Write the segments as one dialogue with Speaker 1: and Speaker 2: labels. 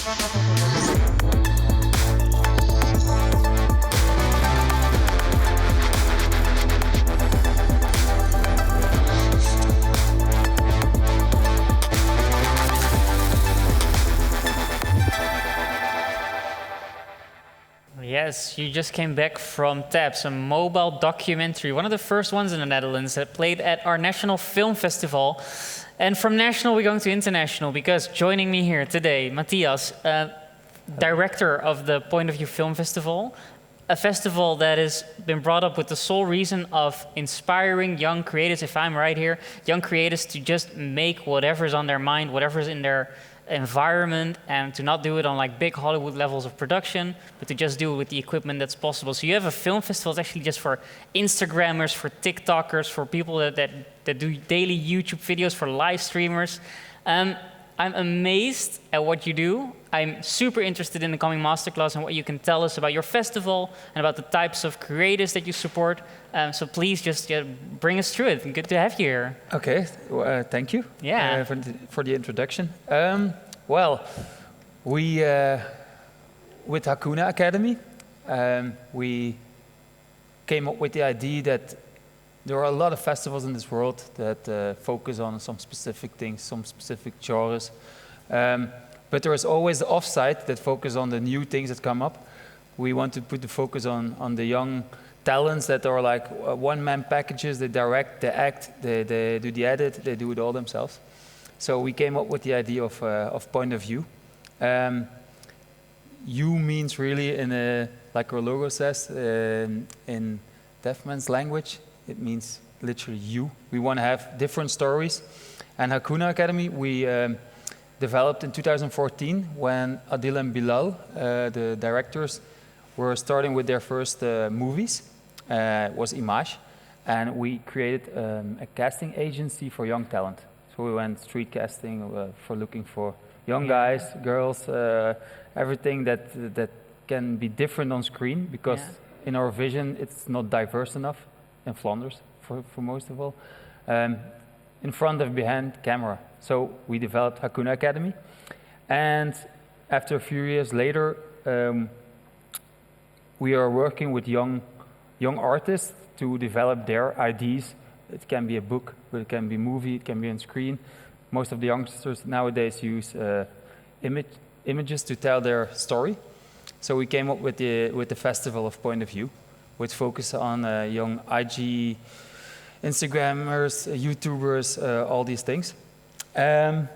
Speaker 1: Yes, you just came back from TAPS, a mobile documentary, one of the first ones in the Netherlands that played at our National Film Festival. And from national, we're going to international, because joining me here today, Mathias, director of the Point of View Film Festival, a festival that has been brought up with the sole reason of inspiring young creators, if I'm right here, young creators to just make whatever's on their mind, whatever's in their environment, and to not do it on like big Hollywood levels of production, but to just do it with the equipment that's possible. So you have a film festival that's actually just for Instagrammers, for TikTokers, for people that do daily YouTube videos, for live streamers. I'm amazed at what you do. I'm super interested in the coming masterclass and what you can tell us about your festival and about the types of creators that you support. So please just bring us through it. Good to have you here.
Speaker 2: Okay, thank you for the introduction. Well, we, with Hakuna Academy, we came up with the idea that there are a lot of festivals in this world that focus on some specific things, some specific genres. But there is always the offside that focus on the new things that come up. We want to put the focus on the young talents that are like one-man packages. They direct, they act, they do the edit, they do it all themselves. So we came up with the idea of Point of View. You means really, like our logo says, in Deafman's language, it means literally you. We want to have different stories. And Hakuna Academy, we developed in 2014 when Adil and Bilal, the directors, were starting with their first movies. It was Image. And we created a casting agency for young talent. So we went street casting for looking for young guys, girls, everything that can be different on screen, because in our vision it's not diverse enough in Flanders for most of all. In front of behind camera. So we developed Hakuna Academy, and after a few years later, we are working with young artists to develop their ideas. It can be a book, but it can be a movie, it can be on screen. Most of the youngsters nowadays use images to tell their story. So we came up with the Festival of Point of View, which focus on young IG Instagrammers, YouTubers, all these things. And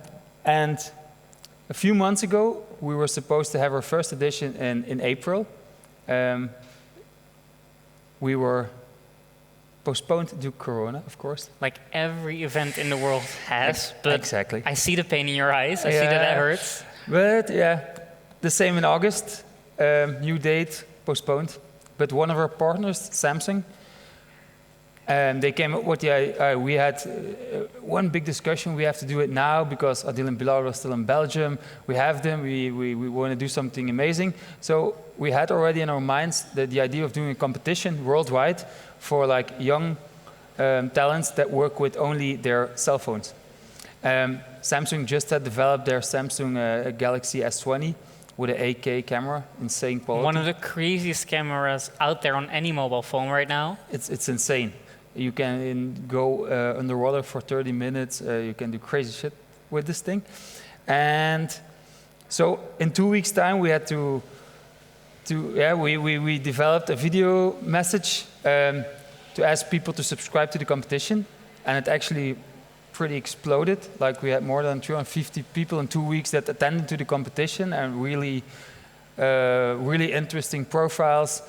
Speaker 2: a few months ago, we were supposed to have our first edition in April. We were postponed due to Corona, of course.
Speaker 1: Like every event in the world has, but
Speaker 2: exactly.
Speaker 1: I see the pain in your eyes. I see that hurts.
Speaker 2: But yeah, the same in August. New date, postponed. But one of our partners, Samsung, they came up with we had one big discussion. We have to do it now because Adil and Bilal are still in Belgium. We have them. We want to do something amazing. So we had already in our minds the idea of doing a competition worldwide for like young talents that work with only their cell phones. Samsung just had developed their Samsung Galaxy S20 with an 8K camera, insane quality.
Speaker 1: One of the craziest cameras out there on any mobile phone right now.
Speaker 2: It's insane. You can go underwater for 30 minutes. You can do crazy shit with this thing. And so in 2 weeks' time, we had we developed a video message to ask people to subscribe to the competition. And it actually pretty exploded. Like we had more than 250 people in 2 weeks that attended to the competition, and really interesting profiles.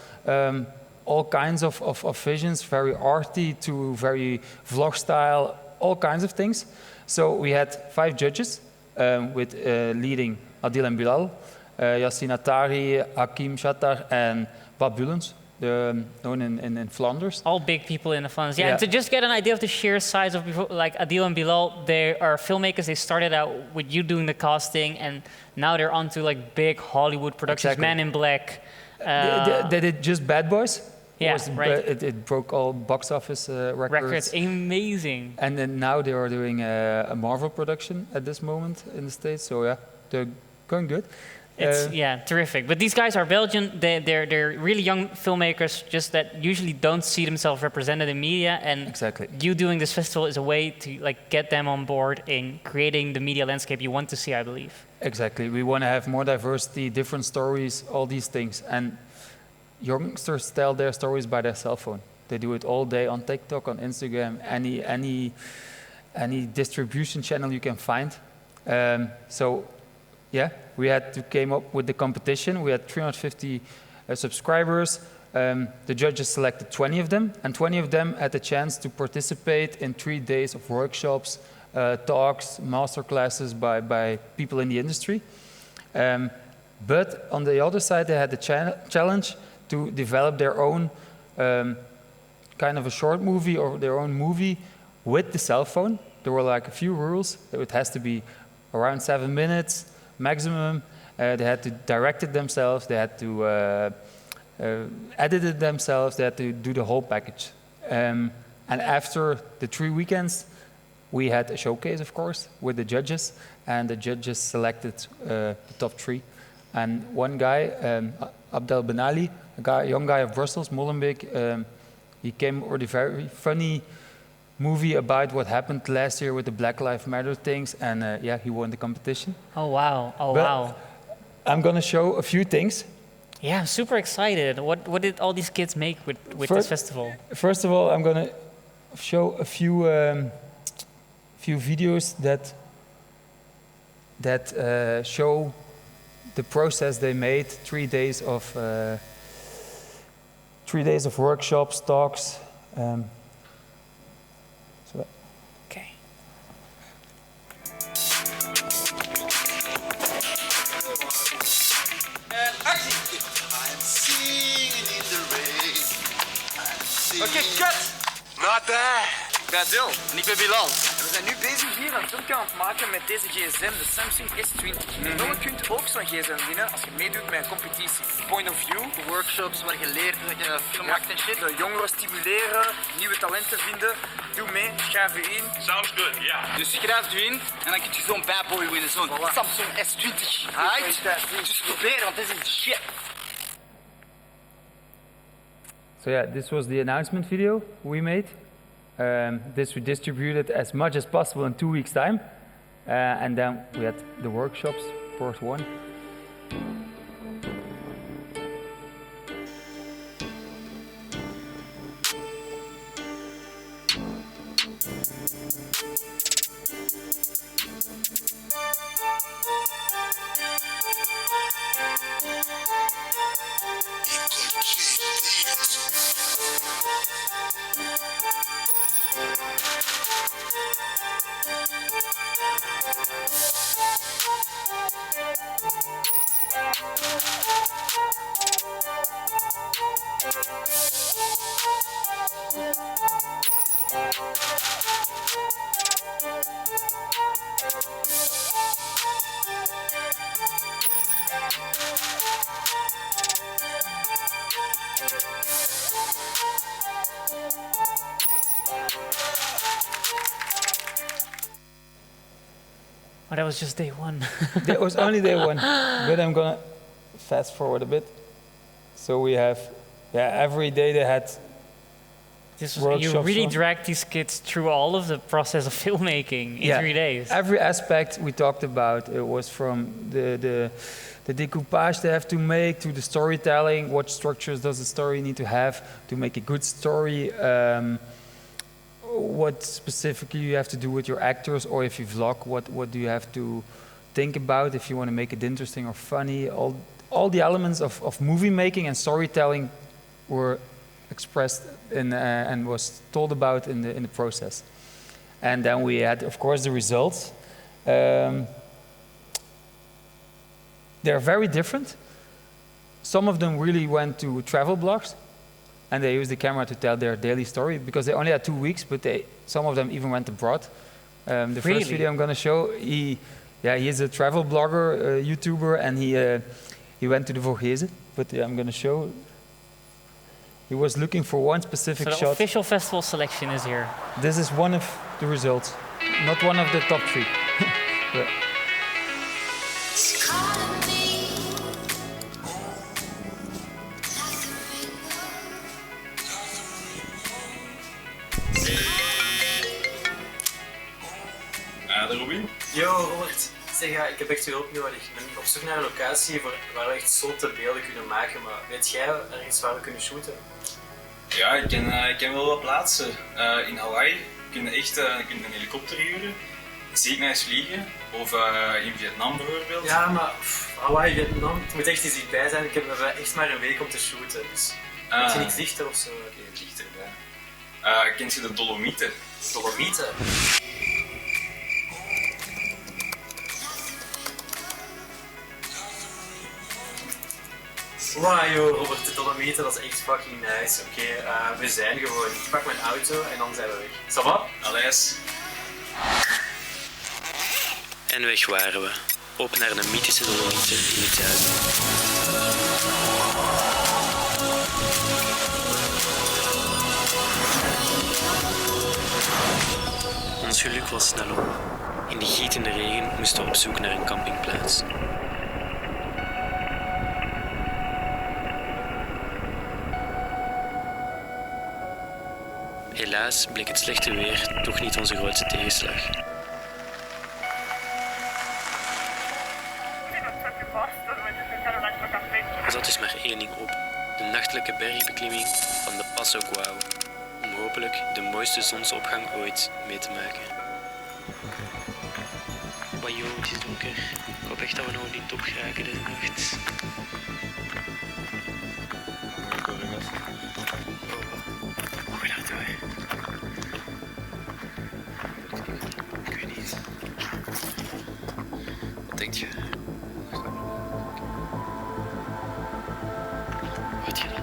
Speaker 2: All kinds of visions, very arty to very vlog style, all kinds of things. So we had 5 judges with leading Adil and Bilal, Yassine Attari, Hakim Shattar, and Bab Bullens, known in Flanders.
Speaker 1: All big people in the Flanders. Yeah, and to just get an idea of the sheer size of, like Adil and Bilal, they are filmmakers. They started out with you doing the casting, and now they're on to like big Hollywood productions, exactly. Man in Black.
Speaker 2: They did just Bad Boys.
Speaker 1: Yeah, right.
Speaker 2: It broke all box office records.
Speaker 1: Amazing.
Speaker 2: And then now they are doing a Marvel production at this moment in the States. So yeah, they're going good.
Speaker 1: It's terrific. But these guys are Belgian. They're really young filmmakers, just that usually don't see themselves represented in media. And
Speaker 2: Exactly.
Speaker 1: you doing this festival is a way to like get them on board in creating the media landscape you want to see, I believe.
Speaker 2: Exactly. We want to have more diversity, different stories, all these things. And youngsters tell their stories by their cell phone. They do it all day on TikTok, on Instagram, any distribution channel you can find. So, yeah, we had to came up with the competition. We had 350 subscribers. The judges selected 20 of them, and 20 of them had the chance to participate in 3 days of workshops, talks, masterclasses by people in the industry. But on the other side, they had the challenge to develop their own kind of a short movie or their own movie with the cell phone. There were like a few rules. It has to be around 7 minutes maximum. They had to direct it themselves. They had to edit it themselves. They had to do the whole package. And after the 3 weekends, we had a showcase, of course, with the judges. And the judges selected the top 3. And one guy, Abdel Ben Ali, a young guy of Brussels, Molenbeek, he came with a very funny movie about what happened last year with the Black Lives Matter things, and yeah, he won the competition.
Speaker 1: Oh wow! Oh
Speaker 2: but
Speaker 1: wow!
Speaker 2: I'm gonna show a few things.
Speaker 1: Yeah, I'm super excited. What did all these kids make with this festival?
Speaker 2: First of all, I'm gonna show a few videos that show the process they made. 3 days of workshops, talks.
Speaker 1: Okay.
Speaker 3: Actie! I'm singing in the rain. Oké, cut! Not there. Ik ben Dil en ik ben Bilal.
Speaker 4: We zijn nu bezig hier een filmpje aan het maken met deze gsm, de Samsung S20. Je kunt ook zo'n gsm winnen als je meedoet met een competitie. Point of view, workshops waar je leert dat je film maakt en shit. De jongeren stimuleren, nieuwe talenten vinden. Doe mee, schrijf je in.
Speaker 3: Sounds good, yeah.
Speaker 4: Dus schrijf je in en dan kun je zo'n bad boy winnen, zo'n Samsung S20. Dus probeer, want dit is shit.
Speaker 2: So yeah, this was the announcement video we made. This we distributed as much as possible in 2 weeks' time. And then we had the workshops, part 1.
Speaker 1: Oh, that was just day 1.
Speaker 2: That was only day 1, but I'm gonna fast forward a bit. So we have, every day they had
Speaker 1: You really dragged these kids through all of the process of filmmaking in 3 days.
Speaker 2: Every aspect we talked about, it was from the decoupage they have to make to the storytelling. What structures does the story need to have to make a good story? What specifically you have to do with your actors, or if you vlog, what do you have to think about if you want to make it interesting or funny? All the elements of movie making and storytelling were expressed and was told about in the process. And then we had, of course, the results. They're very different. Some of them really went to travel blogs, and they used the camera to tell their daily story because they only had 2 weeks, but some of them even went abroad. The first video I'm going to show, he is a travel blogger, YouTuber, and he went to the Vogezen, but I'm going to show. He was looking for one specific shot.
Speaker 1: So the official festival selection is here.
Speaker 2: This is one of the results, not one of the top 3. But
Speaker 5: Yo Robert, zeg, ik heb echt uw hulp nodig. Ik ben op zoek naar een locatie waar we echt zotte beelden kunnen maken, maar weet jij ergens waar we kunnen shooten?
Speaker 6: Ja, ik ken wel wat plaatsen. In Hawaii kun je echt een helikopter huren, zeeknijs vliegen, of in Vietnam bijvoorbeeld.
Speaker 5: Ja, maar Hawaii, Vietnam, het moet echt eens dichtbij zijn. We hebben echt maar een week om te shooten, dus weet je niks dichter of zo?
Speaker 6: Oké, dichterbij. Kent je de Dolomieten?
Speaker 5: Dolomieten? Wow, yo, Robert, de Dolomieten, dat is echt fucking nice. Oké, we zijn gewoon. Ik pak mijn auto en dan zijn we weg. Ça va?
Speaker 6: Allee.
Speaker 7: En weg waren we, op naar de mythische Dolomieten in Italië. Ons geluk was snel op. In de gietende regen moesten we op zoek naar een campingplaats. Helaas bleek het slechte weer toch niet onze grootste tegenslag. Er zat dus maar één ding op: de nachtelijke bergbeklimming van de Passo Guau, om hopelijk de mooiste zonsopgang ooit mee te maken. Wajo, het is donker. Ik hoop echt dat we nog op die top geraken deze nacht. Hoe gaat het door? Ik weet niet. Wat denk je? Wat je dan?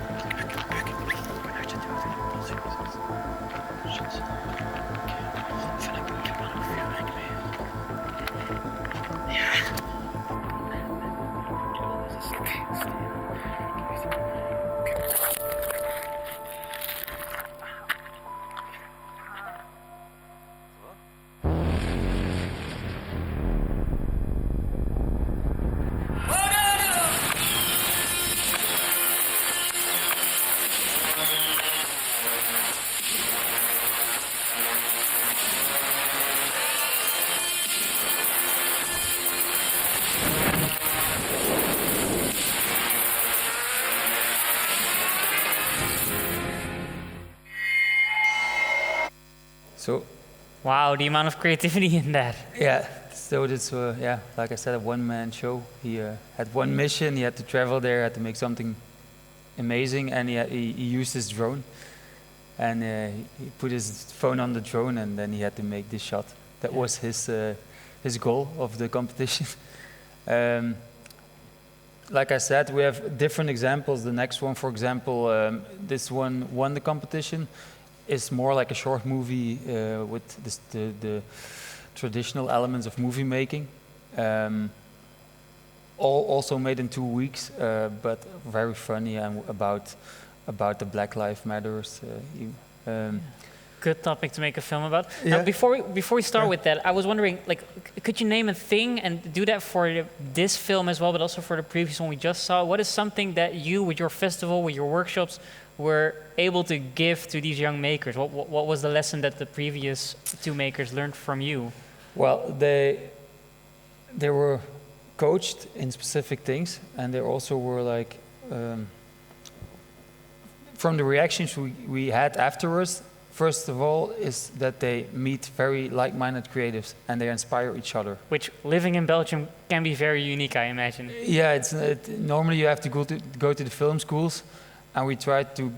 Speaker 7: Van een boel van een vuurwerk mee. Ja.
Speaker 2: So,
Speaker 1: Wow, the amount of creativity in that.
Speaker 2: yeah, so this, yeah, like I said, a one-man show. He had one mission. He had to travel there, had to make something amazing, and he used his drone. And he put his phone on the drone, and then he had to make this shot. That was his goal of the competition. Like I said, we have different examples. The next one, for example, this one won the competition. It's more like a short movie with the traditional elements of movie making. Also made in 2 weeks, but very funny and about the Black Lives Matters.
Speaker 1: Good topic to make a film about.
Speaker 2: Yeah.
Speaker 1: Now, before we start with that, I was wondering, like, could you name a thing and do that for this film as well, but also for the previous one we just saw? What is something that you, with your festival, with your workshops, were able to give to these young makers? What was the lesson that the previous two makers learned from you?
Speaker 2: Well, they were coached in specific things, and they also were like, from the reactions we had afterwards, first of all, is that they meet very like-minded creatives and they inspire each other.
Speaker 1: Which, living in Belgium, can be very unique, I imagine.
Speaker 2: Yeah, normally you have to go to the film schools, and we try to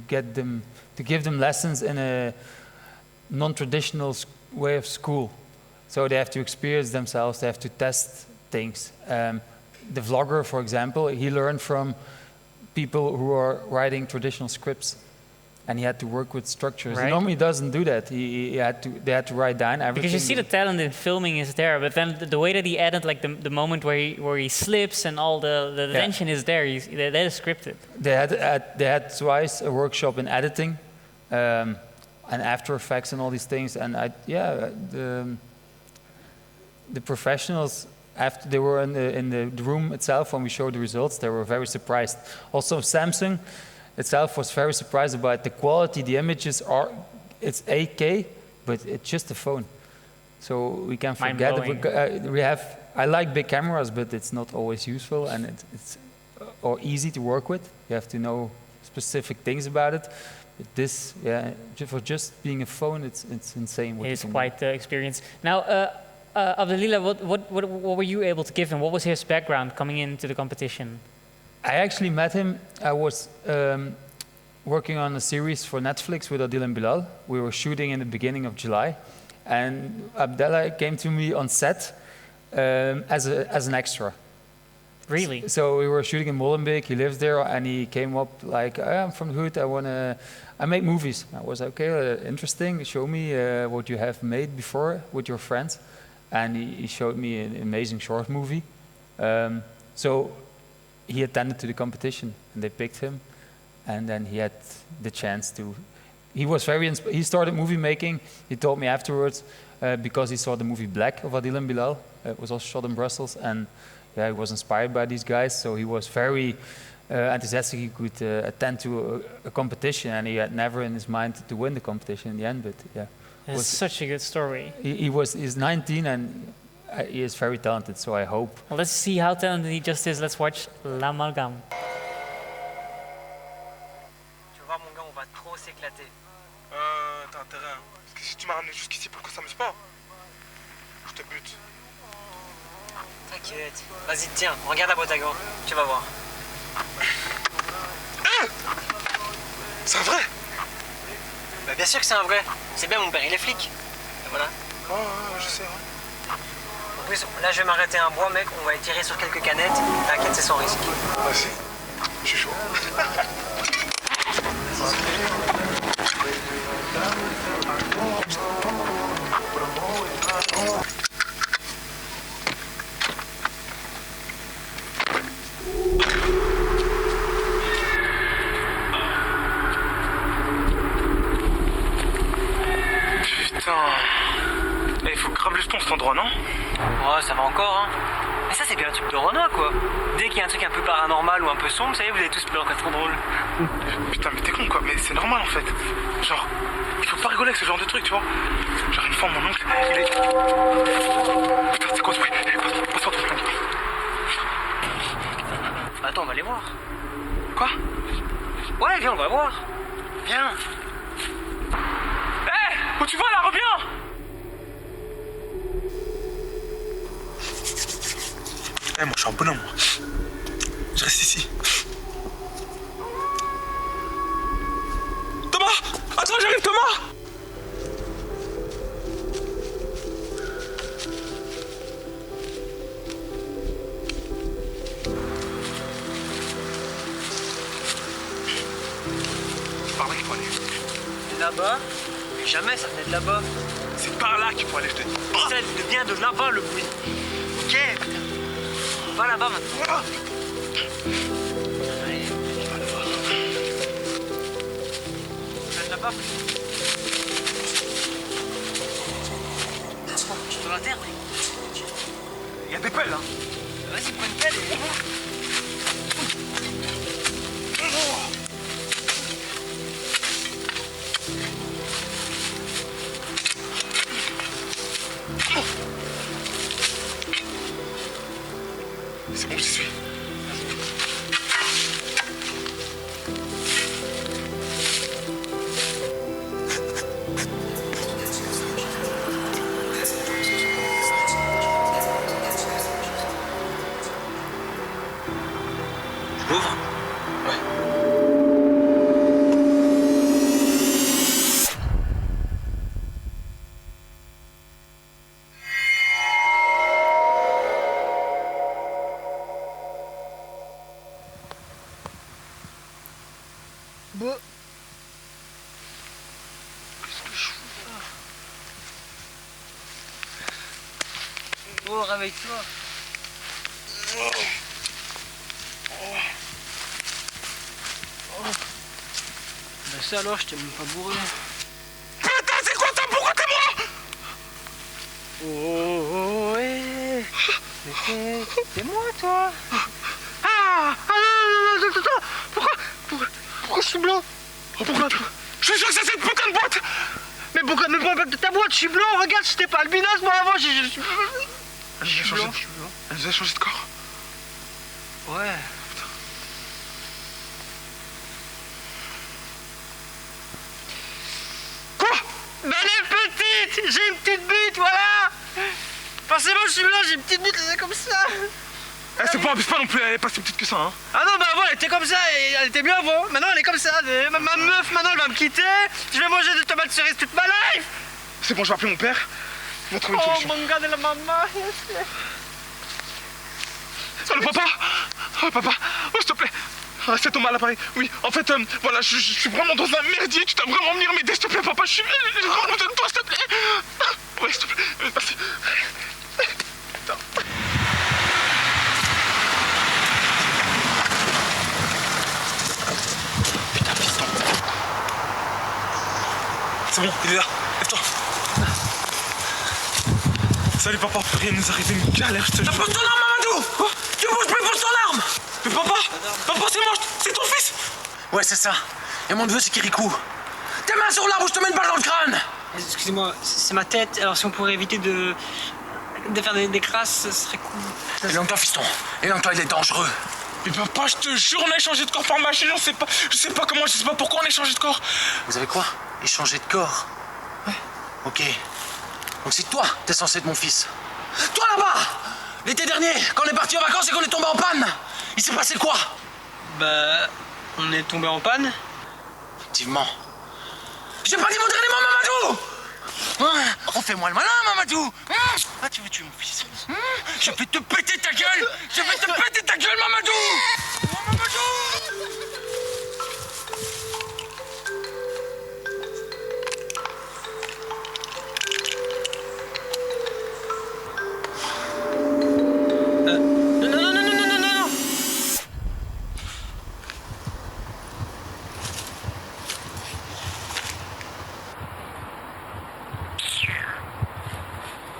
Speaker 2: give them lessons in a non-traditional way of school. So they have to experience themselves, they have to test things. The vlogger, for example, he learned from people who are writing traditional scripts, and he had to work with structures.
Speaker 1: Right.
Speaker 2: He normally doesn't do that. They had to write down everything.
Speaker 1: Because you see the talent in filming is there, but then the way that he added, like the moment where he slips and all the tension is there, that is scripted.
Speaker 2: They had twice a workshop in editing, and After Effects and all these things. And the professionals, after they were in the room itself when we showed the results, they were very surprised. Also, Samsung itself was very surprised about the quality. The images it's 8K, but it's just a phone. So we can forget it. I like big cameras, but it's not always useful, and it's or easy to work with. You have to know specific things about it. But this, for just being a phone, it's insane.
Speaker 1: It is quite the experience. Now, Abdelila, what were you able to give him? What was his background coming into the competition?
Speaker 2: I actually met him. I was working on a series for Netflix with Adil and Bilal. We were shooting in the beginning of July, and Abdella came to me on set as an extra.
Speaker 1: Really?
Speaker 2: So we were shooting in Molenbeek. He lives there, and he came up like, "I'm from the hood. I make movies." I was like, "Okay, interesting. Show me what you have made before with your friends." And he showed me an amazing short movie. So he attended to the competition, and they picked him, and then he had the chance to. He was he started movie making. He told me afterwards because he saw the movie Black of Adil and Bilal. It was also shot in Brussels, and he was inspired by these guys. So he was very enthusiastic. He could attend to a competition, and he had never in his mind to win the competition in the end. But yeah,
Speaker 1: it's such a good story.
Speaker 2: He's 19 and he is very talented. So I hope.
Speaker 1: Well, let's see how talented he just is. Let's watch L'Amalgame.
Speaker 4: Tu vas voir mon gars, on va trop s'éclater.
Speaker 8: T'as intérêt, hein. Parce que si tu m'as ramené jusqu'ici pour qu'on s'amuse pas, je te bute.
Speaker 4: T'inquiète. Vas-y, tiens, regarde la boîte à gants. Tu vas voir.
Speaker 8: C'est un vrai?
Speaker 4: Bah bien sûr que c'est un vrai. C'est bien, mon père, il est flic. Et voilà.
Speaker 8: Oh, je sais, ouais.
Speaker 4: En plus, là, je vais m'arrêter un bois, mec. On va étirer sur quelques canettes. T'inquiète, c'est sans risque.
Speaker 8: Vas-y. Je suis chaud. Il faut grave le jeton cet endroit, non?
Speaker 4: Ouais, ça va encore, hein. Mais ça, c'est bien un truc de Renoir, quoi. Dès qu'il y a un truc un peu paranormal ou un peu sombre, ça y est, vous allez tous pleurer, c'est trop drôle.
Speaker 8: Putain, mais t'es con, quoi. Mais c'est normal, en fait. Genre, il faut pas rigoler avec ce genre de truc, tu vois. Genre, une fois, mon oncle, il est... Putain, c'est quoi ce bruit? Passe-moi ton truc.
Speaker 4: Attends, on va aller voir.
Speaker 8: Quoi?
Speaker 4: Ouais, viens, on va voir. Viens.
Speaker 8: Hé! Où tu vas, là? Reviens! Eh, moi, je suis un bonhomme, moi. Je reste ici. Thomas! Attends, j'arrive, Thomas! C'est par là qu'il faut aller.
Speaker 4: C'est là-bas? Mais jamais ça venait de là-bas.
Speaker 8: C'est par là qu'il faut aller, je te dis.
Speaker 4: Ça vient de là-bas, le bruit. Ok, putain. Va là-bas maintenant. Allez, on va le voir. Va là-bas. Je te la terre, oui.
Speaker 8: Il y a des pelles, là.
Speaker 4: Vas-y, prends une pelle et...
Speaker 8: C'est bon, j'y suis. Je l'ouvre? Ouais.
Speaker 4: Bah.
Speaker 8: Qu'est-ce que je fous là?
Speaker 4: Oh, réveille-toi. Bah ça alors, je t'ai même pas bourré.
Speaker 8: Putain, c'est quoi ça? Pourquoi t'es moi?
Speaker 4: Oh, ouais. Mais c'est moi, toi.
Speaker 8: Pourquoi je suis blanc? Oh, pourquoi? Je suis sûr que c'est cette putain de boîte! Mais pourquoi ne parle pas de ta boîte? Je suis blanc, regarde, j'étais pas albinos moi avant, je suis... Elle nous a changé de corps. Ouais. Putain. Quoi? Ben elle est petite! J'ai une petite bite, voilà! Forcément, je suis blanc, j'ai une petite bite, elle est comme ça! C'est pas, abuse pas non plus, elle est pas si petite que ça, hein. Ah non, bah avant, elle était comme ça, et elle était bien avant. Maintenant, elle est comme ça. Ma meuf, maintenant, elle va me quitter. Je vais manger des tomates cerises toute ma life! C'est bon, je vais appeler mon père. Il va trouver une solution. Oh, mon gars de la maman, Oh, le papa! Oh, papa! Oh, s'il te plaît! Ah, c'est Thomas à l'appareil. Oui, en fait, voilà, je suis vraiment dans un merdier. Tu dois vraiment venir m'aider, s'il te plaît, papa. Je suis... Donne-toi, s'il te plaît. Oui, s'il te plaît. Merci. Putain. Putain, piston. C'est bon, il est là. Lève-toi. Salut, papa. Rien nous arrive, une galère, je te jure. Pose ton arme, Mamadou! Quoi? Tu bouges plus, pose ton arme! Mais papa! Papa, c'est moi! C'est ton fils!
Speaker 9: Ouais, c'est ça. Et mon neveu, c'est Kirikou. Tes mains sur l'arbre ou je te mets une balle dans le crâne!
Speaker 10: Excusez-moi, c'est ma tête. Alors si on pourrait éviter de faire des crasses, ce serait cool.
Speaker 9: Éloigne-toi, fiston. Éloigne-toi, il est dangereux.
Speaker 8: Mais papa, je te jure, on a échangé de corps par machine, je sais pas comment, je sais pas pourquoi on a échangé de corps.
Speaker 9: Vous savez quoi? Échanger de corps? Ouais. Ok. Donc c'est toi, t'es censé être mon fils. Toi là-bas! L'été dernier, quand on est parti en vacances et qu'on est tombé en panne, il s'est passé quoi?
Speaker 10: Bah, on est tombé en panne.
Speaker 9: Effectivement. J'ai pas dit mon dernier mot, Mamadou! Oh, fais-moi le malin, Mamadou! Ah, tu veux tuer mon fils? Je vais te péter ta gueule! Je vais te péter ta gueule, Mamadou! Oh, Mamadou!
Speaker 10: Non.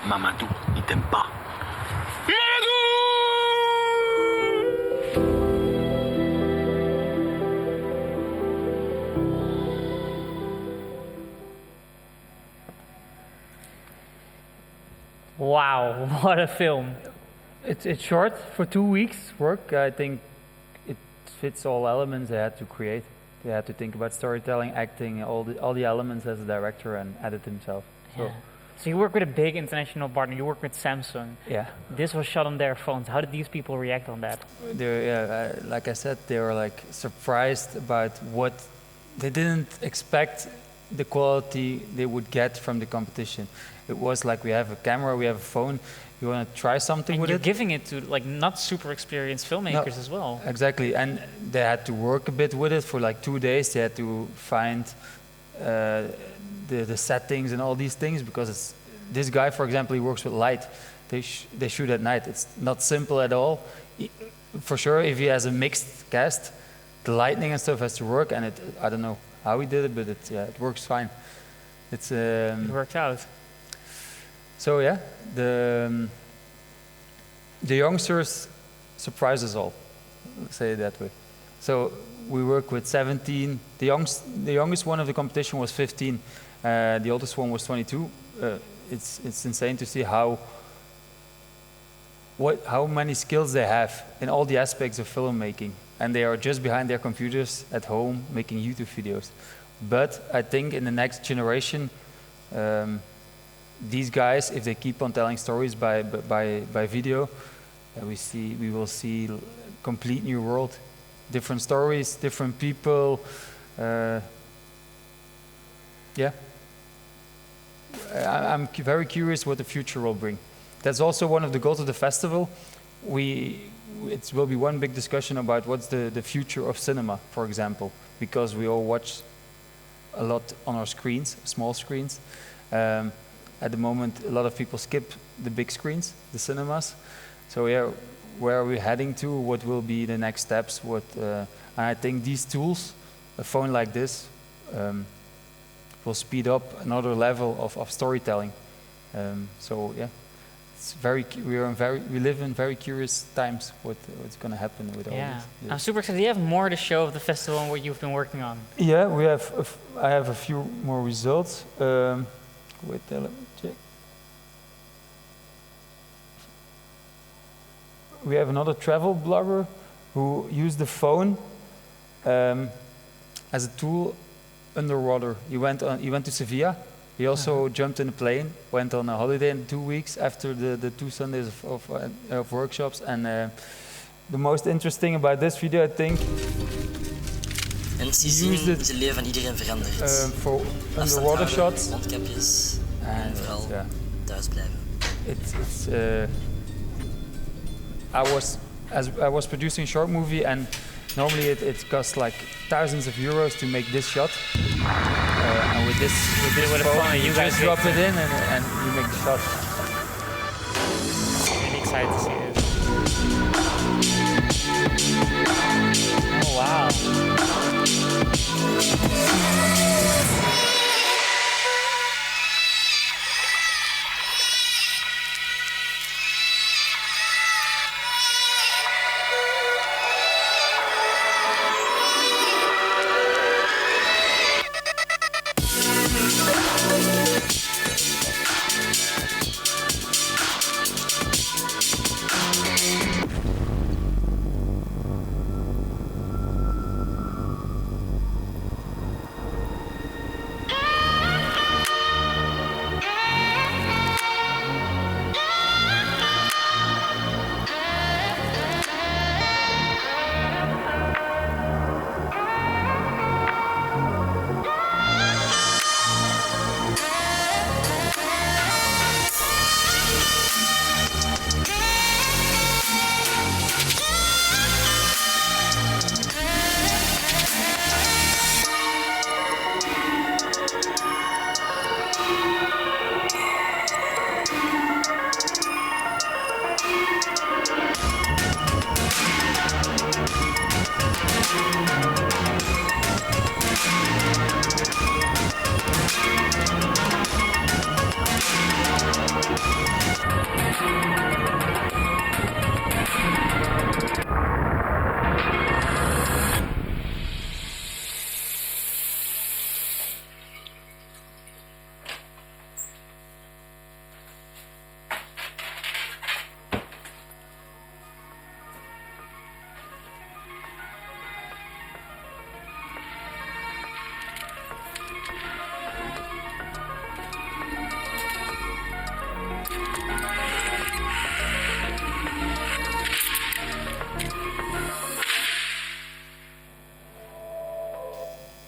Speaker 9: Mamadou, il t'aime pas.
Speaker 1: Wow, what a film.
Speaker 2: It's short for 2 weeks work. I think it fits all elements they had to create. They had to think about storytelling, acting, all the elements as a director and edit himself.
Speaker 1: Yeah. So you work with a big international partner. You work with Samsung.
Speaker 2: Yeah.
Speaker 1: This was shot on their phones. How did these people react on that?
Speaker 2: Like I said, they were like surprised about what they didn't expect the quality they would get from the competition. It was like we have a camera, we have a phone. You want to try something
Speaker 1: and
Speaker 2: with
Speaker 1: you're
Speaker 2: it?
Speaker 1: Giving it to like not super experienced filmmakers as well.
Speaker 2: Exactly, and they had to work a bit with it for like 2 days. They had to find the settings and all these things because this guy, for example, he works with light. They shoot at night. It's not simple at all. For sure, if he has a mixed cast, the lighting and stuff has to work. And I don't know how he did it, but it works fine. It
Speaker 1: worked out.
Speaker 2: So yeah, the youngsters surprise us all. Let's say it that way. So we work with 17. The youngest one of the competition was 15. The oldest one was 22. It's insane to see how many skills they have in all the aspects of filmmaking, and they are just behind their computers at home making YouTube videos. But I think in the next generation, these guys, if they keep on telling stories by video, we will see a complete new world, different stories, different people. Yeah. I'm very curious what the future will bring. That's also one of the goals of the festival. It will be one big discussion about what's the future of cinema, for example, because we all watch a lot on our screens, small screens. At the moment, a lot of people skip the big screens, the cinemas. So yeah, where are we heading to? What will be the next steps? And I think these tools, a phone like this, will speed up another level of storytelling. So yeah, we live in very curious times. What's going to happen with all this?
Speaker 1: Yeah. I'm super excited. Do you have more to show of the festival and what you've been working on?
Speaker 2: Yeah, I have a few more results. Wait, let me check. We have another travel blogger who used the phone as a tool underwater. He went to Sevilla. He also jumped in a plane, went on a holiday in 2 weeks after the 2 Sundays of workshops. And the most interesting about this video, I think,
Speaker 11: En sindsdien is het leven van iedereen veranderd.
Speaker 2: for underwater shots.
Speaker 11: Mondkapjes en vooral thuis blijven.
Speaker 2: I was producing a short movie, and normally it costs like thousands of euros to make this shot. And with this phone, you guys drop it in and you make the shot.
Speaker 1: Really excited to see this. Oh wow.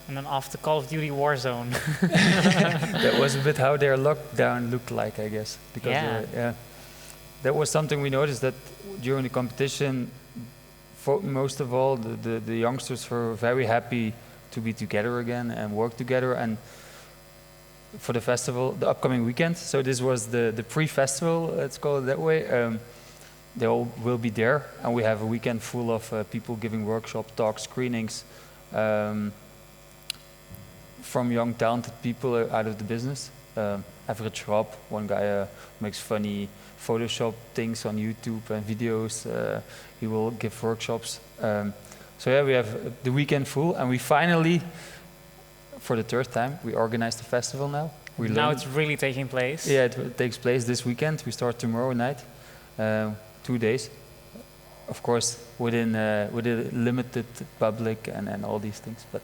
Speaker 1: And then off to Call of Duty Warzone.
Speaker 2: That was a bit how their lockdown looked like, I guess. Because that was something we noticed, that during the competition, most of all, the youngsters were very happy to be together again and work together. And for the festival, the upcoming weekend, so this was the pre-festival, let's call it that way, they all will be there. And we have a weekend full of people giving workshop talks, screenings, from young talented people out of the business. Average Rob, one guy makes funny Photoshop things on YouTube and videos. He will give workshops. So yeah, we have the weekend full, and we finally, for the 3rd time, we organized the festival now.
Speaker 1: Now it's really taking place.
Speaker 2: Yeah, it takes place this weekend. We start tomorrow night, 2 days. Of course, with a limited public and all these things, but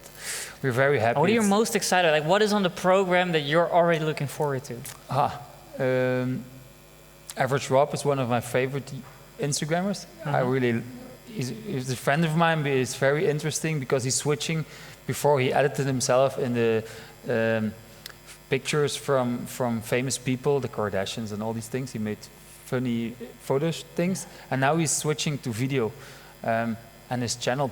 Speaker 2: we're very happy.
Speaker 1: What are you most excited? Like, what is on the program that you're already looking forward to?
Speaker 2: Average Rob is one of my favorite Instagrammers. He's a friend of mine, but it's very interesting because he's switching. Before, he edited himself in the pictures from famous people, the Kardashians and all these things. He made funny photo things, and now he's switching to video, and his channel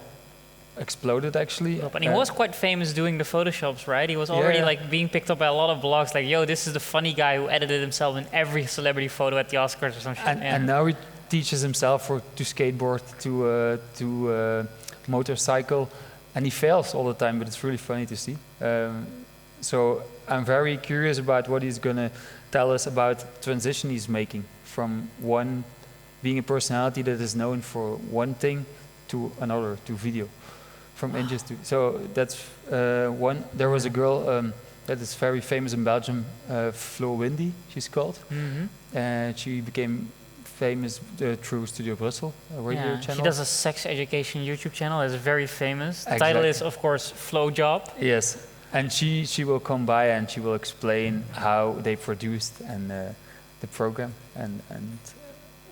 Speaker 2: exploded actually.
Speaker 1: And he was quite famous doing the Photoshops, right? He was already like being picked up by a lot of blogs, like, yo, this is the funny guy who edited himself in every celebrity photo at the Oscars or something.
Speaker 2: And now he teaches himself to skateboard, to motorcycle, and he fails all the time, but it's really funny to see. So I'm very curious about what he's gonna tell us about the transition he's making from one being a personality that is known for one thing to another, to video, from images to. So that's one. There was a girl that is very famous in Belgium, Flo Windy, she's called. And she became famous through Studio Brussel, a radio channel.
Speaker 1: She does a sex education YouTube channel that's very famous. The
Speaker 2: Exactly.
Speaker 1: title is, of course, Flow Job.
Speaker 2: Yes, and she will come by and she will explain how they produced and the program and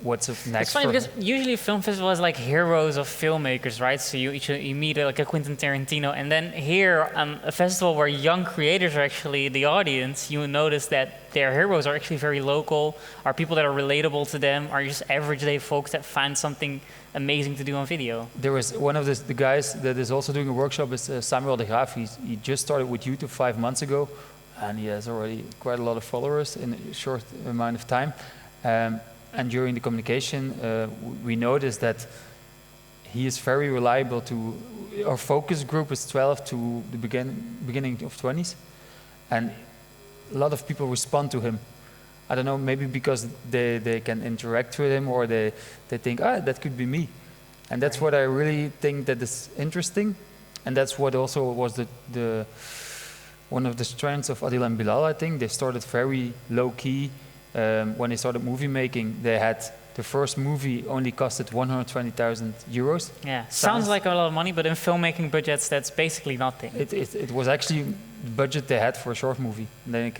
Speaker 2: what's up next.
Speaker 1: It's funny because usually a film festival has like heroes of filmmakers, right? So you meet like a Quentin Tarantino, and then here a festival where young creators are actually the audience, you notice that their heroes are actually very local, are people that are relatable to them, are just everyday folks that find something amazing to do on video.
Speaker 2: There was one of the guys that is also doing a workshop is Samuel de Graaf. He just started with YouTube 5 months ago, and he has already quite a lot of followers in a short amount of time. And during the communication, we noticed that he is very reliable to, our focus group is 12 to the beginning of 20s. And a lot of people respond to him. I don't know, maybe because they can interact with him or they think, that could be me. And that's what I really think that is interesting. And that's what also was the one of the strengths of Adil and Bilal, I think. They started very low-key. When they started movie making, they had the first movie only costed 120,000 euros.
Speaker 1: Yeah, sounds like a lot of money, but in filmmaking budgets, that's basically nothing.
Speaker 2: It was actually the budget they had for a short movie. And then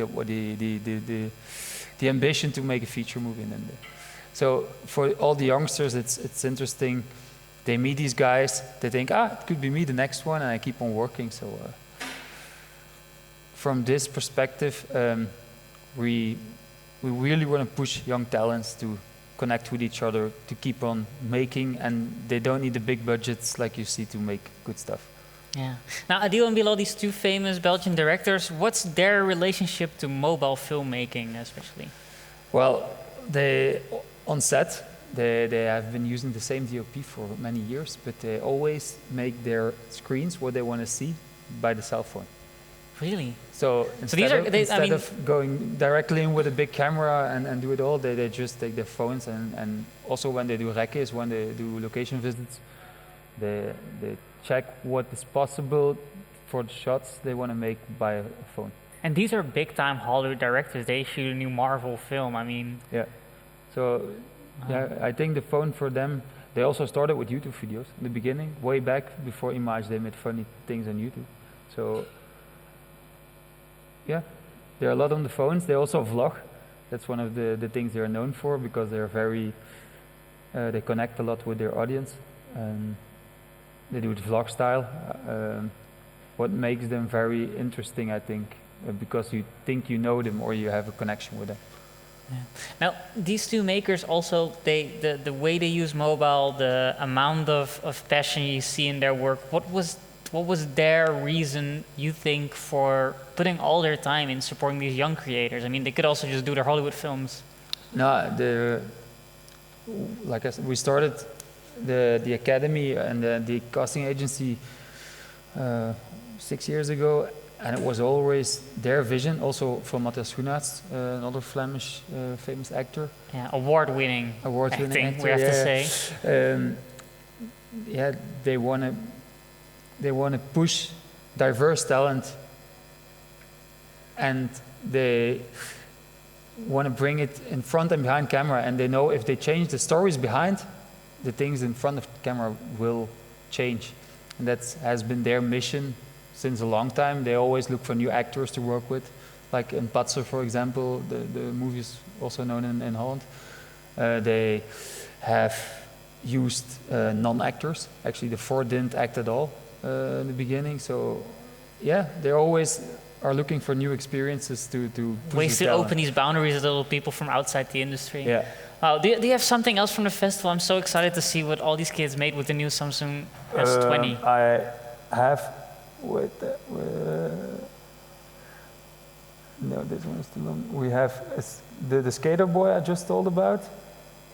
Speaker 2: the ambition to make a feature movie. And then so for all the youngsters, it's interesting. They meet these guys, they think, it could be me, the next one, and I keep on working. So from this perspective, we really want to push young talents to connect with each other, to keep on making, and they don't need the big budgets like you see to make good stuff.
Speaker 1: Yeah. Now, Adil and Bilal, these two famous Belgian directors, what's their relationship to mobile filmmaking, especially?
Speaker 2: Well, on set, they have been using the same DOP for many years, but they always make their screens what they want to see by the cell phone.
Speaker 1: Really?
Speaker 2: So instead of going directly in with a big camera and do it all, they just take their phones and also when they do recces, when they do location visits, they check what is possible for the shots they want to make by a phone.
Speaker 1: And these are big-time Hollywood directors. They shoot a new Marvel film. I mean...
Speaker 2: Yeah. So, I think the phone for them, they also started with YouTube videos in the beginning, way back before Image, they made funny things on YouTube. So... yeah, they're a lot on the phones. They also vlog. That's one of the things they're known for because they're very, they connect a lot with their audience. They do it vlog style. What makes them very interesting, I think, because you think you know them or you have a connection with them.
Speaker 1: Yeah. Now, these two makers also, the way they use mobile, the amount of passion you see in their work, what was their reason, you think, for putting all their time in supporting these young creators? I mean, they could also just do their Hollywood films.
Speaker 2: No, like I said, we started the academy and the casting agency 6 years ago, and it was always their vision, also from Mathias Sourbon, another Flemish famous actor.
Speaker 1: Yeah, award-winning acting, we have to say.
Speaker 2: Yeah, they want to push diverse talent, and they want to bring it in front and behind camera, and they know if they change the stories behind, the things in front of the camera will change. And that has been their mission since a long time. They always look for new actors to work with, like in Patser, for example, the movie is also known in Holland. They have used non-actors. Actually, the four didn't act at all in the beginning. So, yeah, they always are looking for new experiences to push
Speaker 1: ways
Speaker 2: the
Speaker 1: to
Speaker 2: talent.
Speaker 1: open these boundaries to little people from outside the industry.
Speaker 2: Yeah.
Speaker 1: Wow, do you have something else from the festival? I'm so excited to see what all these kids made with the new Samsung S20.
Speaker 2: I have no, this one is too long. We have the skater boy I just told about.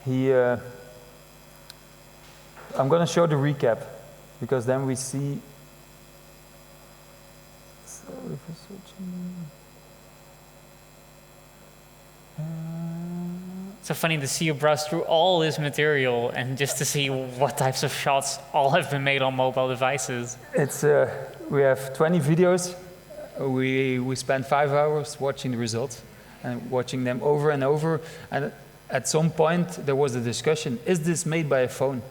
Speaker 2: He, I'm going to show the recap because then we see. Sorry for switching.
Speaker 1: so funny to see you browse through all this material and just to see what types of shots all have been made on mobile devices.
Speaker 2: It's we have 20 videos. We spent 5 hours watching the results and watching them over and over. And at some point there was a discussion: is this made by a phone?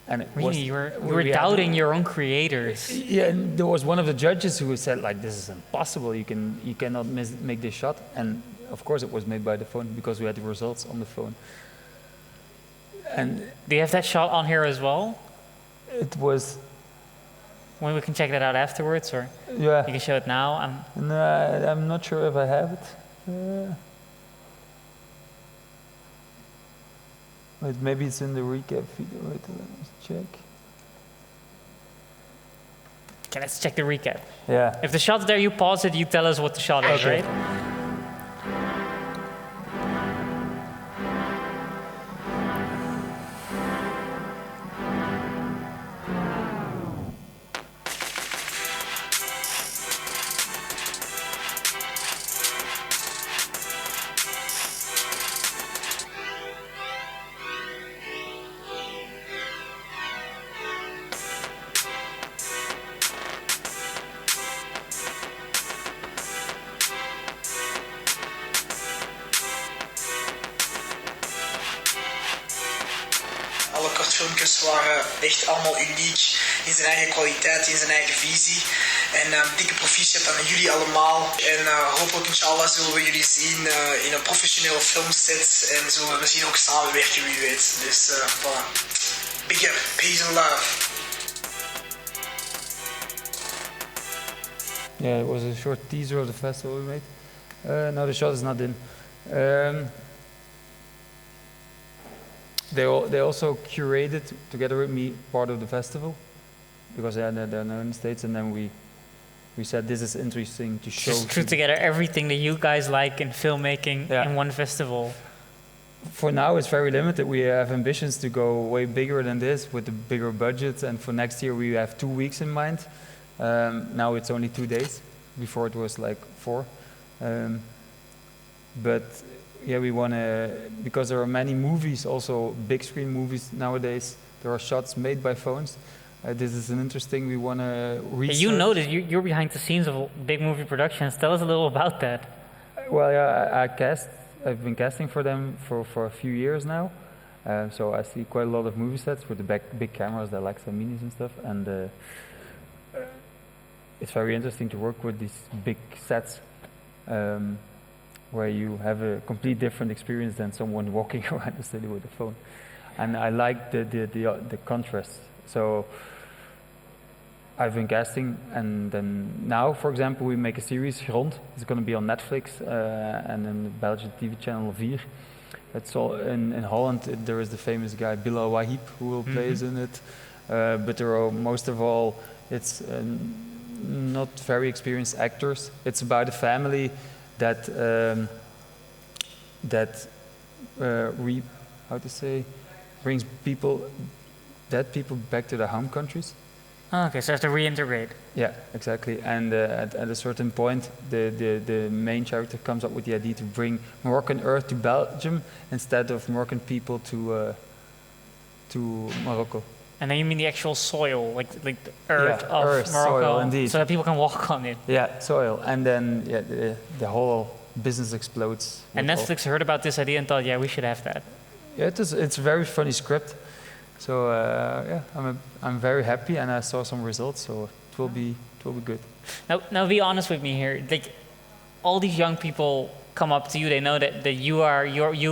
Speaker 2: And
Speaker 1: really, you were doubting your own creators.
Speaker 2: Yeah, and there was one of the judges who said, like, this is impossible. You cannot make this shot. And of course, it was made by the phone because we had the results on the phone. And
Speaker 1: do you have that shot on here as well?
Speaker 2: It was.
Speaker 1: Well, we can check that out afterwards, or
Speaker 2: yeah,
Speaker 1: you can show it now.
Speaker 2: No, I'm not sure if I have it. Wait, maybe it's in the recap video. Wait, let me check.
Speaker 1: Okay, let's check the recap.
Speaker 2: Yeah.
Speaker 1: If the shot's there, you pause it, you tell us what the shot is, right?
Speaker 12: Alle kortfilmpjes waren echt allemaal uniek in zijn eigen kwaliteit, in zijn eigen visie. En dikke proficiat aan jullie allemaal. En hopelijk inshallah zullen we jullie zien in een professionele filmset. En zullen we misschien ook samenwerken, wie weet. Dus voilà. Big up, peace and love.
Speaker 2: Yeah, it was a short teaser of the festival we made. No, the shot is not in. They also curated together with me part of the festival because they're known in the States, and then we said this is interesting to show.
Speaker 1: Just put together everything that you guys like in filmmaking in one festival.
Speaker 2: For now, it's very limited. We have ambitions to go way bigger than this with a bigger budget, and for next year we have 2 weeks in mind. Now it's only 2 days. Before it was like 4. But yeah, we want to, because there are many movies, also big screen movies nowadays. There are shots made by phones. This is an interesting. We want to research.
Speaker 1: You know that you're behind the scenes of big movie productions. Tell us a little about that.
Speaker 2: Well, yeah, I've been casting for them for a few years now. So I see quite a lot of movie sets with the big cameras, the Alexa Minis and stuff, and it's very interesting to work with these big sets. Where you have a complete different experience than someone walking around the city with a phone, and I like the contrast. So I've been casting, and then now, for example, we make a series, Grond. It's going to be on Netflix and in the Belgian TV channel 4. It's all in Holland. There is the famous guy Bilal Wahib who will play in it, but there are most of all it's not very experienced actors. It's about a family that brings dead people back to their home countries.
Speaker 1: Oh, okay, so have to reintegrate.
Speaker 2: Yeah, exactly. And at a certain point, the main character comes up with the idea to bring Moroccan earth to Belgium instead of Moroccan people to Morocco.
Speaker 1: And then you mean the actual soil, like the earth of
Speaker 2: earth,
Speaker 1: Morocco,
Speaker 2: soil, indeed.
Speaker 1: so that people can walk on it.
Speaker 2: Yeah, soil, and then the whole business explodes.
Speaker 1: And Netflix heard about this idea and thought, yeah, we should have that.
Speaker 2: Yeah, it's a very funny script. So yeah, I'm very happy, and I saw some results, so it will be good.
Speaker 1: Now be honest with me here. Like, all these young people come up to you. They know that you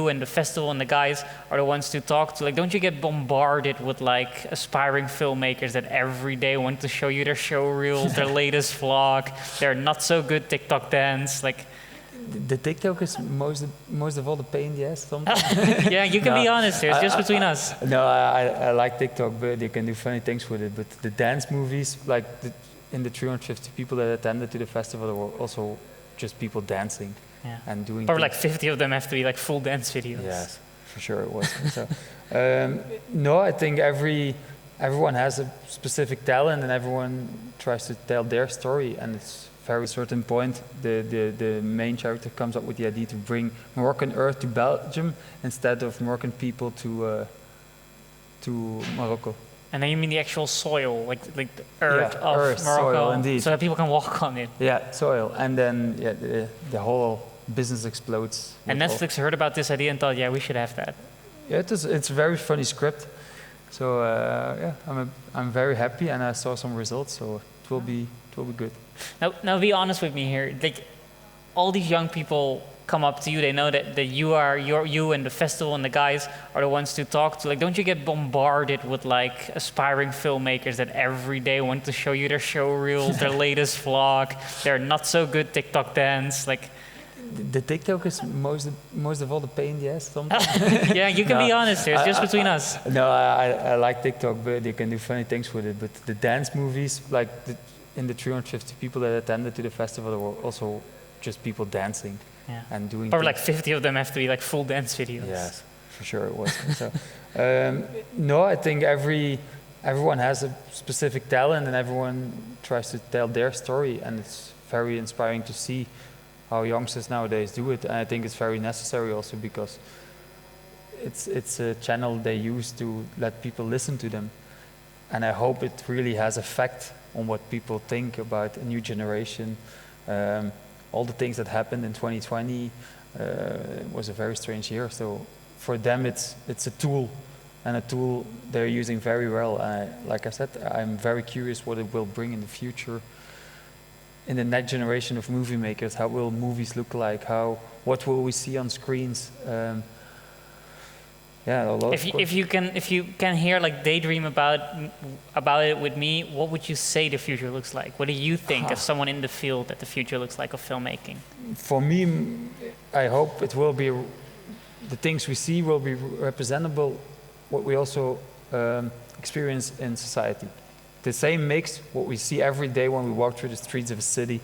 Speaker 1: and the festival and the guys are the ones to talk to. Like, don't you get bombarded with like aspiring filmmakers that every day want to show you their show reels, their latest vlog, their not so good TikTok dance, like?
Speaker 2: The TikTok is most of all the pain in the ass sometimes.
Speaker 1: Yeah, you can be honest here. It's just between us.
Speaker 2: No, I like TikTok, but you can do funny things with it. But the dance movies, like in the 350 people that attended to the festival, there were also just people dancing and doing.
Speaker 1: Probably like 50 of them have to be like full dance videos.
Speaker 2: Yes, for sure it was. So, no, I think everyone has a specific talent, and everyone tries to tell their story, and it's very certain point, the main character comes up with the idea to bring Moroccan earth to Belgium instead of Moroccan people to Morocco.
Speaker 1: And then you mean the actual soil, like the earth of
Speaker 2: earth,
Speaker 1: Morocco,
Speaker 2: soil, indeed.
Speaker 1: so that people can walk on it.
Speaker 2: Yeah, soil, and then the whole business explodes.
Speaker 1: And Netflix heard about this idea and thought, yeah, we should have that.
Speaker 2: Yeah, it's a very funny script. So yeah, I'm very happy, and I saw some results. So it will be good.
Speaker 1: Now be honest with me here. Like, all these young people come up to you. They know that you and the festival and the guys are the ones to talk to. Like, don't you get bombarded with like aspiring filmmakers that every day want to show you their show reels, their latest vlog, their not so good TikTok dance, like?
Speaker 2: The TikTok is most of all the pain in the ass sometimes.
Speaker 1: Yeah, you can be honest here. It's just between us.
Speaker 2: No, I like TikTok, but you can do funny things with it. But the dance movies, like in the 350 people that attended to the festival, there were also just people dancing and doing.
Speaker 1: Or like 50 of them have to be like full dance videos.
Speaker 2: Yes, for sure it was. So, no, I think everyone has a specific talent, and everyone tries to tell their story, and it's very inspiring to see how youngsters nowadays do it. And I think it's very necessary also because it's a channel they use to let people listen to them. And I hope it really has effect on what people think about a new generation. All the things that happened in 2020 was a very strange year. So for them, it's a tool, and a tool they're using very well. Like I said, I'm very curious what it will bring in the future. In the next generation of movie makers, how will movies look like? What will we see on screens? Yeah, a lot.
Speaker 1: If you can hear like daydream about it with me, what would you say the future looks like? What do you think, as someone in the field, that the future looks like of filmmaking?
Speaker 2: For me, I hope it will be the things we see will be representable what we also experience in society. The same mix, what we see every day when we walk through the streets of a city,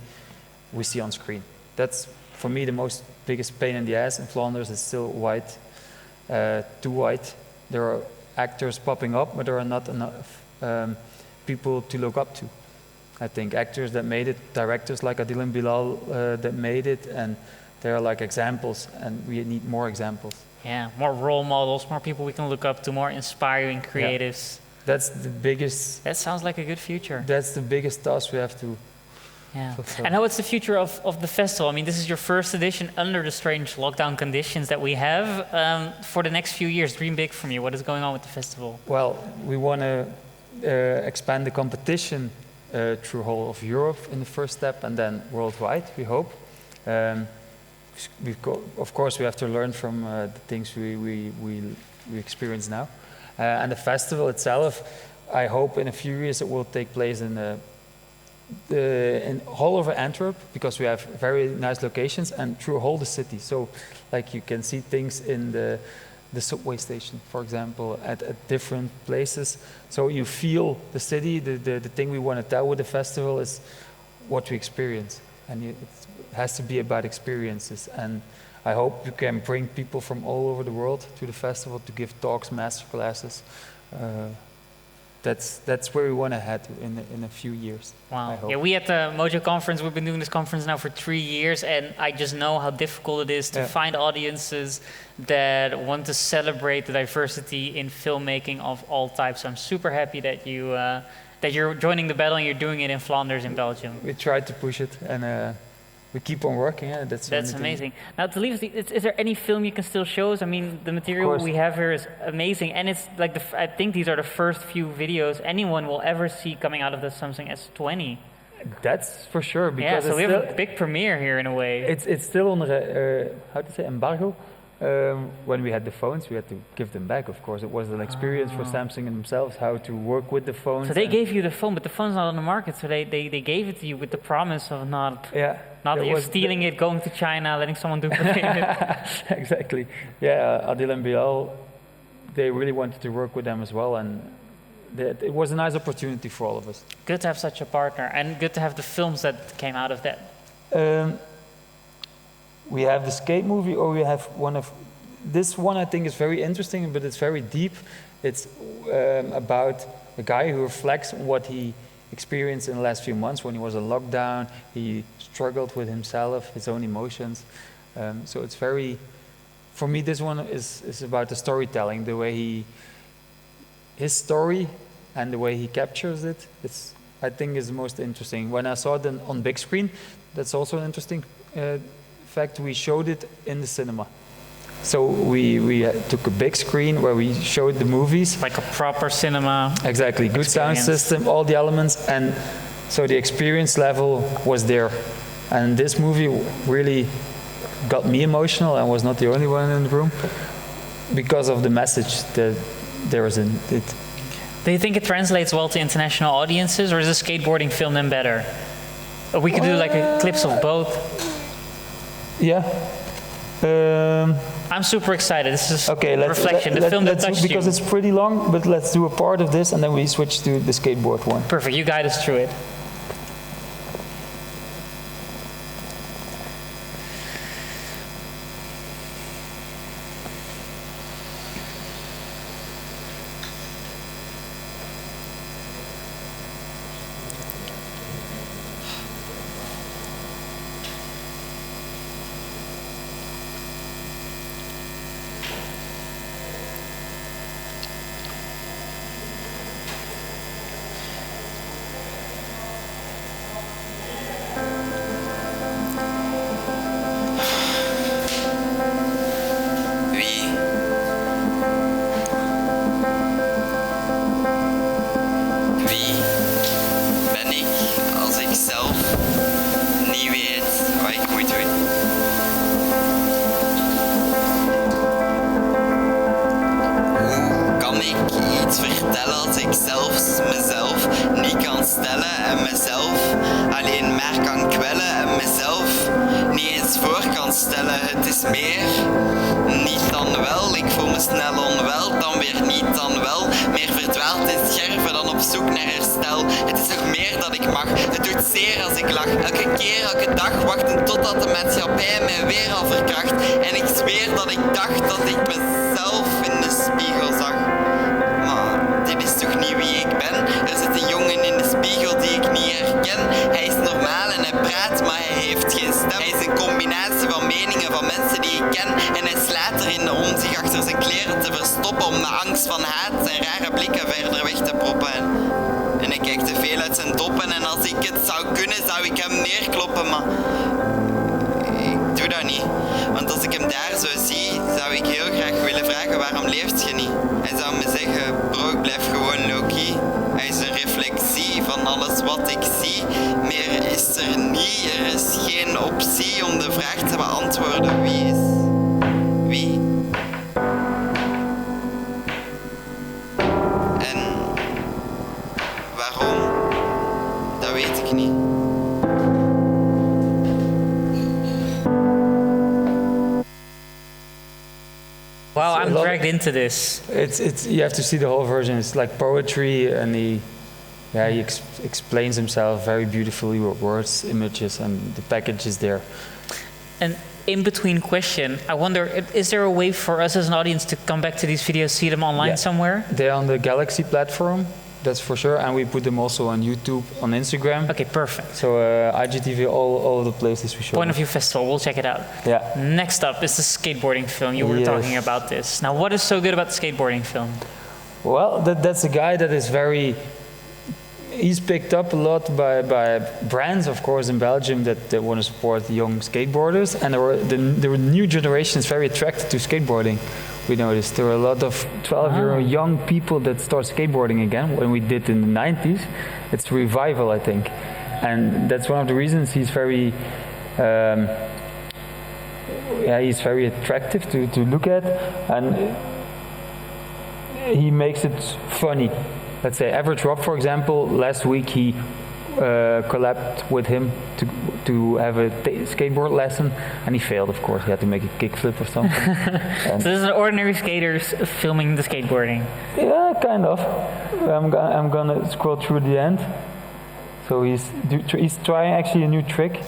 Speaker 2: we see on screen. That's, for me, the biggest pain in the ass. In Flanders, it's still white, too white. There are actors popping up, but there are not enough people to look up to. I think actors that made it, directors like Adil and Bilal that made it, and they are like examples, and we need more examples.
Speaker 1: Yeah, more role models, more people we can look up to, more inspiring creatives.
Speaker 2: Yeah. That's the biggest.
Speaker 1: That sounds like a good future.
Speaker 2: That's the biggest task we have to.
Speaker 1: Yeah. And how is the future of the festival? I mean, this is your first edition under the strange lockdown conditions that we have. For the next few years, dream big from you. What is going on with the festival?
Speaker 2: Well, we want to expand the competition through whole of Europe in the first step, and then worldwide. We hope. Of course, we have to learn from the things we experience now. And the festival itself, I hope in a few years it will take place in all over Antwerp, because we have very nice locations, and through whole the city. So, like, you can see things in the subway station, for example, at different places. So you feel the city. The thing we want to tell with the festival is what we experience, and it has to be about experiences. And I hope you can bring people from all over the world to the festival to give talks, masterclasses. That's where we want to head in a few years.
Speaker 1: Wow. Yeah, we at the MOJO Conference, we've been doing this conference now for 3 years, and I just know how difficult it is to find audiences that want to celebrate the diversity in filmmaking of all types. So I'm super happy that you're joining the battle, and you're doing it in Flanders in Belgium.
Speaker 2: We tried to push it, and we keep on working. Yeah,
Speaker 1: that's amazing. Now, to leave, is there any film you can still show us? I mean, the material we have here is amazing, and it's like I think these are the first few videos anyone will ever see coming out of the Samsung S20.
Speaker 2: That's for sure. Because
Speaker 1: so we have a big premiere here in a way.
Speaker 2: It's still under how to say, embargo. When we had the phones, we had to give them back, of course. It was an experience for Samsung themselves, how to work with the phones.
Speaker 1: So they gave you the phone, but the phone's not on the market, so they gave it to you with the promise of not you stealing it, going to China, letting someone duplicate it.
Speaker 2: Exactly. Yeah, Adil and Bilal, they really wanted to work with them as well, and it was a nice opportunity for all of us.
Speaker 1: Good to have such a partner, and good to have the films that came out of that.
Speaker 2: We have the skate movie, or we have this one I think is very interesting, but it's very deep. It's about a guy who reflects on what he experienced in the last few months when he was in lockdown. He struggled with himself, his own emotions. So it's very, for me, this one is about the storytelling, the way his story and the way he captures it. I think is the most interesting. When I saw it on big screen, that's also an interesting fact. We showed it in the cinema. So we took a big screen where we showed the movies.
Speaker 1: Like a proper cinema.
Speaker 2: Exactly, good sound system, all the elements, and so the experience level was there. And this movie really got me emotional. I was not the only one in the room because of the message that there was in it.
Speaker 1: Do you think it translates well to international audiences, or is a skateboarding film then better? Or we could do like clips of both.
Speaker 2: Yeah.
Speaker 1: I'm super excited. This is
Speaker 2: Reflection,
Speaker 1: the film that touched
Speaker 2: because
Speaker 1: you.
Speaker 2: it's pretty long, but let's do a part of this and then we switch to the skateboard one.
Speaker 1: Perfect, you guide us through it. Wow, I'm dragged into this.
Speaker 2: It's you have to see the whole version. It's like poetry, and he explains himself very beautifully with words, images, and the package is there.
Speaker 1: And in between question, I wonder, is there a way for us as an audience to come back to these videos, see them online somewhere?
Speaker 2: They're on the Galaxy platform, that's for sure, and we put them also on YouTube, on Instagram.
Speaker 1: Okay, perfect.
Speaker 2: So IGTV, all of the places we show.
Speaker 1: Point of View Festival, we'll check it out.
Speaker 2: Yeah.
Speaker 1: Next up is the skateboarding film. You were talking about this. Now, what is so good about the skateboarding film?
Speaker 2: Well, that's a guy that is very... He's picked up a lot by brands, of course, in Belgium that want to support young skateboarders, and the new generation is very attracted to skateboarding. We noticed there were a lot of 12-year-old young people that start skateboarding again. When we did in the 90s, it's a revival, I think, and that's one of the reasons he's very, he's very attractive to look at, and he makes it funny. Let's say Average Rob, for example, last week he collabed with him to have a skateboard lesson, and he failed, of course. He had to make a kickflip or something.
Speaker 1: So this is an ordinary skaters filming the skateboarding.
Speaker 2: Yeah, kind of. I'm gonna scroll through the end. So he's trying actually a new trick.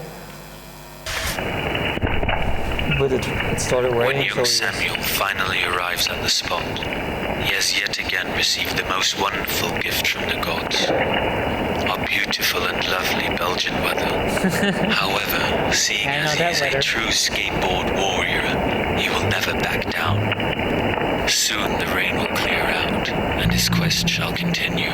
Speaker 2: But it started raining.
Speaker 13: When young Samuel finally arrives at the spot, he has yet again received the most wonderful gift from the gods. our beautiful and lovely Belgian weather. However, seeing as he is a true skateboard warrior, he will never back down. Soon the rain will clear out, and his quest shall continue.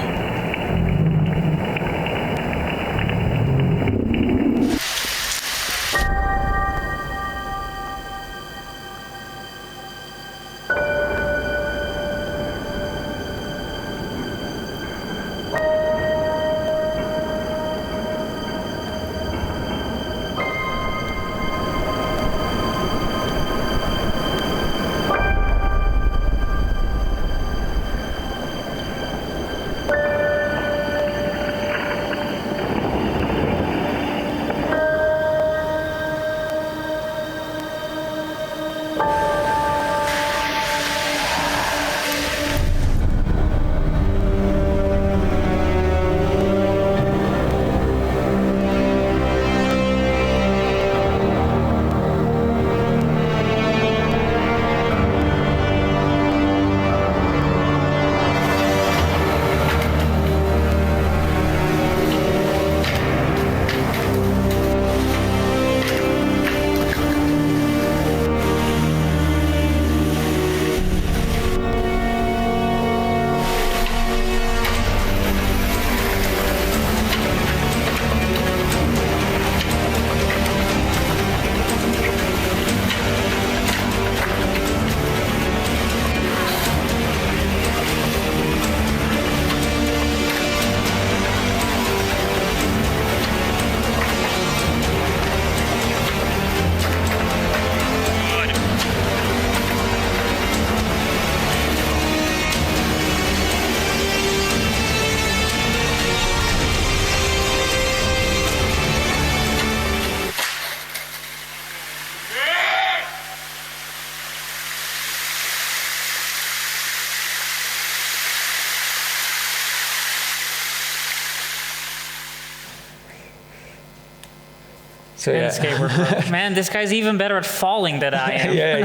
Speaker 2: So,
Speaker 1: and skateboard. Man, this guy's even better at falling than I am.
Speaker 2: Yeah,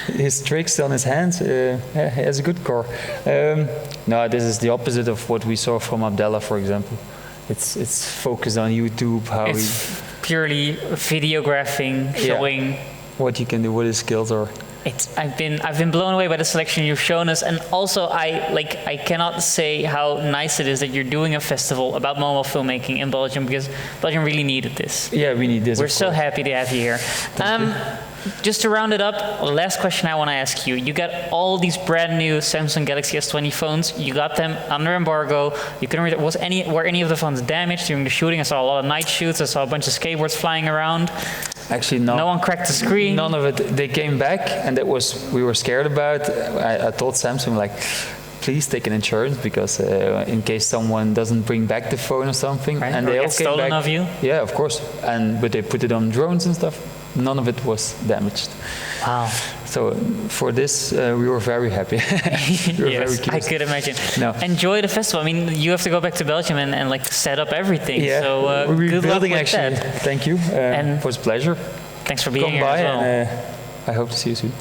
Speaker 2: his tricks on his hands. He has a good core. No, this is the opposite of what we saw from Abdallah, for example. It's focused on YouTube, how
Speaker 1: it's purely videographing, showing
Speaker 2: what you can do, what his skills are.
Speaker 1: I've been blown away by the selection you've shown us, and also I cannot say how nice it is that you're doing a festival about mobile filmmaking in Belgium, because Belgium really needed this.
Speaker 2: Yeah, we need this.
Speaker 1: We're so happy to have you here. Just to round it up, last question I want to ask you. You got all these brand new Samsung Galaxy S20 phones. You got them under embargo. You couldn't read, were any of the phones damaged during the shooting? I saw a lot of night shoots. I saw a bunch of skateboards flying around.
Speaker 2: Actually, no.
Speaker 1: No one cracked the screen.
Speaker 2: None of it. They came back, and that was we were scared about. I told Samsung, like, please take an insurance, because in case someone doesn't bring back the phone or something,
Speaker 1: right.
Speaker 2: and
Speaker 1: or
Speaker 2: they all
Speaker 1: get
Speaker 2: came
Speaker 1: stolen
Speaker 2: back.
Speaker 1: Of you.
Speaker 2: Yeah, of course. But they put it on drones and stuff. None of it was damaged.
Speaker 1: Wow.
Speaker 2: So for this, we were very happy. We were
Speaker 1: yes,
Speaker 2: very curious.
Speaker 1: I could imagine.
Speaker 2: No.
Speaker 1: Enjoy the festival. I mean, you have to go back to Belgium and like set up everything.
Speaker 2: Yeah,
Speaker 1: so
Speaker 2: we're
Speaker 1: good luck
Speaker 2: rebuilding
Speaker 1: with
Speaker 2: actually.
Speaker 1: that.
Speaker 2: Thank you. It was a pleasure.
Speaker 1: Thanks for being
Speaker 2: Come
Speaker 1: here
Speaker 2: by,
Speaker 1: as well.
Speaker 2: and I hope to see you soon.